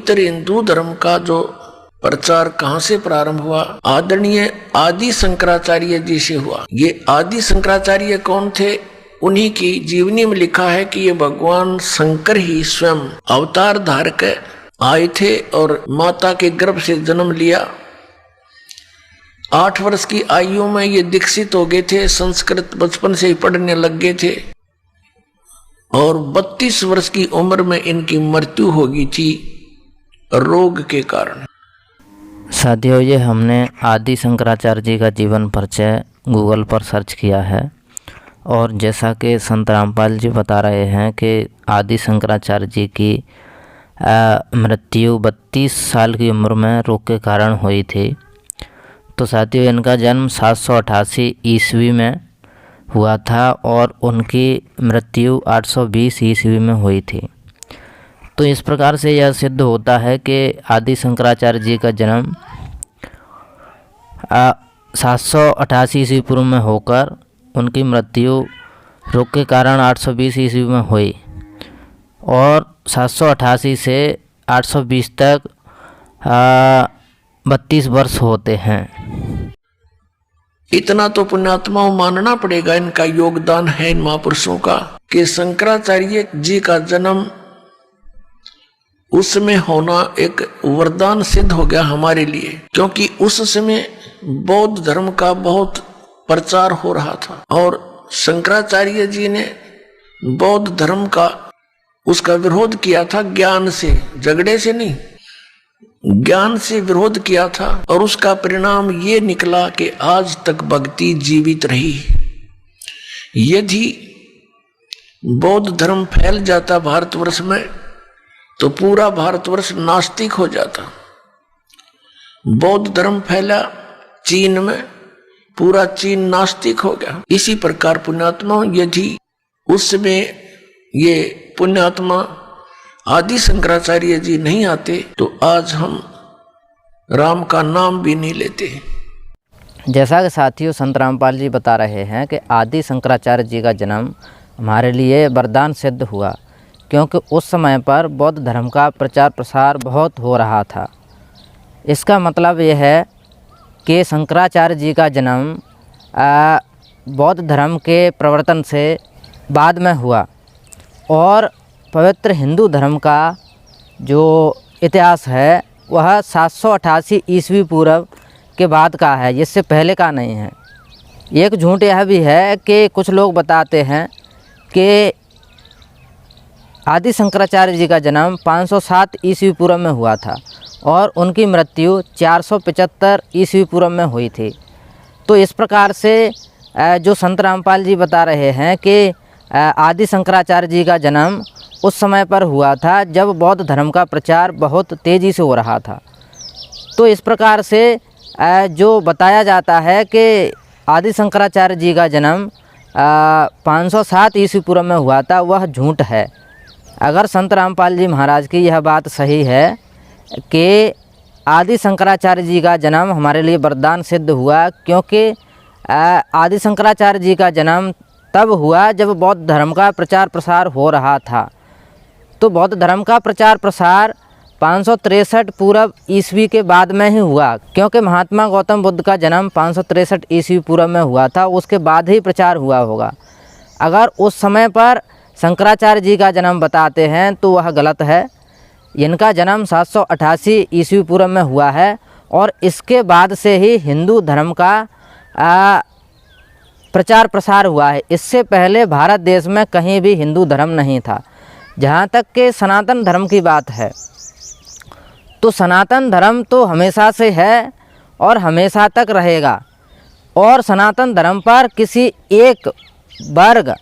पवित्र हिंदू धर्म का जो प्रचार कहाँ से प्रारंभ हुआ? आदरणीय आदि शंकराचार्य जी से हुआ। ये आदि शंकराचार्य कौन थे? उन्हीं की जीवनी में लिखा है कि ये भगवान शंकर ही स्वयं अवतार धारक आए थे और माता के गर्भ से जन्म लिया। 8 वर्ष की आयु में ये दीक्षित हो गए थे, संस्कृत बचपन से ही पढ़ने लग गए थे और 32 वर्ष की उम्र में इनकी मृत्यु हो गई थी रोग के कारण। साथियों, ये हमने आदि शंकराचार्य जी का जीवन परिचय गूगल पर सर्च किया है और जैसा कि संत रामपाल जी बता रहे हैं कि आदि शंकराचार्य जी की मृत्यु 32 साल की उम्र में रोग के कारण हुई थी। तो साथियों, इनका जन्म 788 ईस्वी में हुआ था और उनकी मृत्यु 820 ईस्वी में हुई थी। तो इस प्रकार से यह सिद्ध होता है कि आदि शंकराचार्य जी का जन्म 788 ईस्वी पूर्व में होकर उनकी मृत्यु रोग के कारण 820 ईस्वी में हुई और 788 से 820 तक 32 वर्ष होते हैं। इतना तो पुण्यात्माओं मानना पड़ेगा, इनका योगदान है इन महापुरुषों का कि शंकराचार्य जी का जन्म उसमें होना एक वरदान सिद्ध हो गया हमारे लिए, क्योंकि उस समय बौद्ध धर्म का बहुत प्रचार हो रहा था और शंकराचार्य जी ने बौद्ध धर्म का उसका विरोध किया था, ज्ञान से, झगड़े से नहीं, ज्ञान से विरोध किया था और उसका परिणाम ये निकला कि आज तक भक्ति जीवित रही। यदि बौद्ध धर्म फैल जाता भारतवर्ष में तो पूरा भारतवर्ष नास्तिक हो जाता। बौद्ध धर्म फैला चीन में, पूरा चीन नास्तिक हो गया। इसी प्रकार पुण्यात्मा, यदि उसमें ये पुण्यात्मा आदि शंकराचार्य जी नहीं आते तो आज हम राम का नाम भी नहीं लेते। जैसा कि साथियों संत रामपाल जी बता रहे हैं कि आदि शंकराचार्य जी का जन्म हमारे लिए वरदान सिद्ध हुआ, क्योंकि उस समय पर बौद्ध धर्म का प्रचार प्रसार बहुत हो रहा था। इसका मतलब यह है कि शंकराचार्य जी का जन्म बौद्ध धर्म के प्रवर्तन से बाद में हुआ और पवित्र हिंदू धर्म का जो इतिहास है वह 788 ईस्वी पूर्व के बाद का है, इससे पहले का नहीं है। एक झूठ यह भी है कि कुछ लोग बताते हैं कि आदि शंकराचार्य जी का जन्म 507 ईस्वी पूर्व में हुआ था और उनकी मृत्यु 475 ईस्वी पूर्व में हुई थी। तो इस प्रकार से जो संत रामपाल जी बता रहे हैं कि आदि शंकराचार्य जी का जन्म उस समय पर हुआ था जब बौद्ध धर्म का प्रचार बहुत तेज़ी से हो रहा था। तो इस प्रकार से जो बताया जाता है कि आदि शंकराचार्य जी का जन्म 507 ईस्वी पूर्व में हुआ था, वह झूठ है। अगर संत रामपाल जी महाराज की यह बात सही है कि आदि शंकराचार्य जी का जन्म हमारे लिए वरदान सिद्ध हुआ, क्योंकि आदि शंकराचार्य जी का जन्म तब हुआ जब बौद्ध धर्म का प्रचार प्रसार हो रहा था। तो बौद्ध धर्म का प्रचार प्रसार 563 पूर्व ईस्वी के बाद में ही हुआ, क्योंकि महात्मा गौतम बुद्ध का जन्म 563 ईस्वी पूर्व में हुआ था, उसके बाद ही प्रचार हुआ होगा। अगर उस समय पर शंकराचार्य जी का जन्म बताते हैं तो वह गलत है। इनका जन्म 788 ईस्वी पूर्व में हुआ है और इसके बाद से ही हिंदू धर्म का प्रचार प्रसार हुआ है। इससे पहले भारत देश में कहीं भी हिंदू धर्म नहीं था। जहाँ तक कि सनातन धर्म की बात है तो सनातन धर्म तो हमेशा से है और हमेशा तक रहेगा और सनातन धर्म पर किसी एक वर्ग,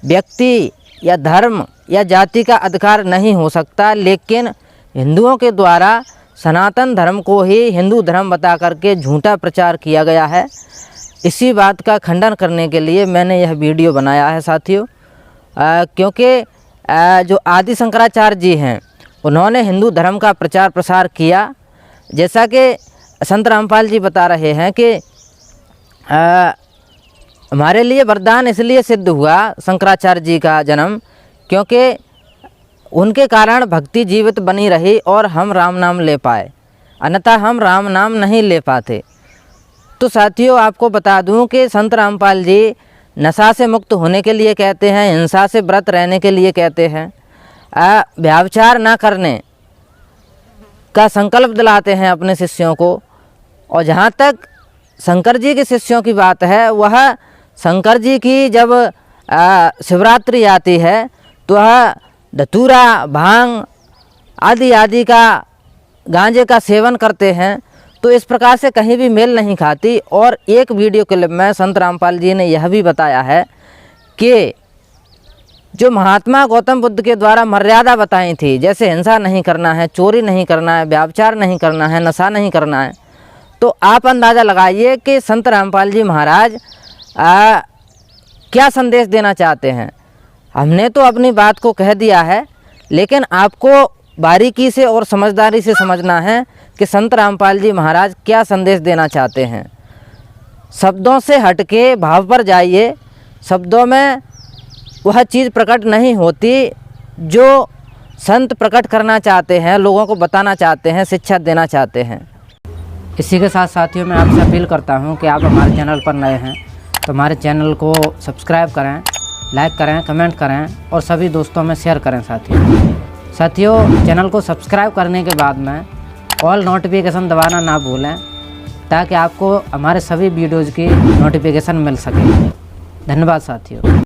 व्यक्ति या धर्म या जाति का अधिकार नहीं हो सकता। लेकिन हिंदुओं के द्वारा सनातन धर्म को ही हिंदू धर्म बता करके झूठा प्रचार किया गया है। इसी बात का खंडन करने के लिए मैंने यह वीडियो बनाया है साथियों, क्योंकि जो आदि शंकराचार्य जी हैं उन्होंने हिंदू धर्म का प्रचार प्रसार किया। जैसा कि संत रामपाल जी बता रहे हैं कि हमारे लिए वरदान इसलिए सिद्ध हुआ शंकराचार्य जी का जन्म, क्योंकि उनके कारण भक्ति जीवित बनी रही और हम राम नाम ले पाए, अन्यथा हम राम नाम नहीं ले पाते। तो साथियों, आपको बता दूं कि संत रामपाल जी नशा से मुक्त होने के लिए कहते हैं, हिंसा से व्रत रहने के लिए कहते हैं, व्यभिचार ना करने का संकल्प दिलाते हैं अपने शिष्यों को। और जहाँ तक शंकर जी के शिष्यों की बात है, वह शंकर जी की जब शिवरात्रि आती है तो वह धतूरा, भांग आदि आदि का, गांजे का सेवन करते हैं। तो इस प्रकार से कहीं भी मेल नहीं खाती। और एक वीडियो क्लिप में संत रामपाल जी ने यह भी बताया है कि जो महात्मा गौतम बुद्ध के द्वारा मर्यादा बताई थी, जैसे हिंसा नहीं करना है, चोरी नहीं करना है, व्यभिचार नहीं करना है, नशा नहीं करना है, तो आप अंदाज़ा लगाइए कि संत रामपाल जी महाराज क्या संदेश देना चाहते हैं। हमने तो अपनी बात को कह दिया है, लेकिन आपको बारीकी से और समझदारी से समझना है कि संत रामपाल जी महाराज क्या संदेश देना चाहते हैं। शब्दों से हटके भाव पर जाइए। शब्दों में वह चीज़ प्रकट नहीं होती जो संत प्रकट करना चाहते हैं, लोगों को बताना चाहते हैं, शिक्षा देना चाहते हैं। इसी के साथ साथियों, मैं आपसे अपील करता हूं कि आप हमारे चैनल पर नए हैं तो हमारे चैनल को सब्सक्राइब करें, लाइक करें, कमेंट करें और सभी दोस्तों में शेयर करें। साथियों, चैनल को सब्सक्राइब करने के बाद में ऑल नोटिफिकेशन दबाना ना भूलें, ताकि आपको हमारे सभी वीडियोज़ की नोटिफिकेशन मिल सके। धन्यवाद साथियों।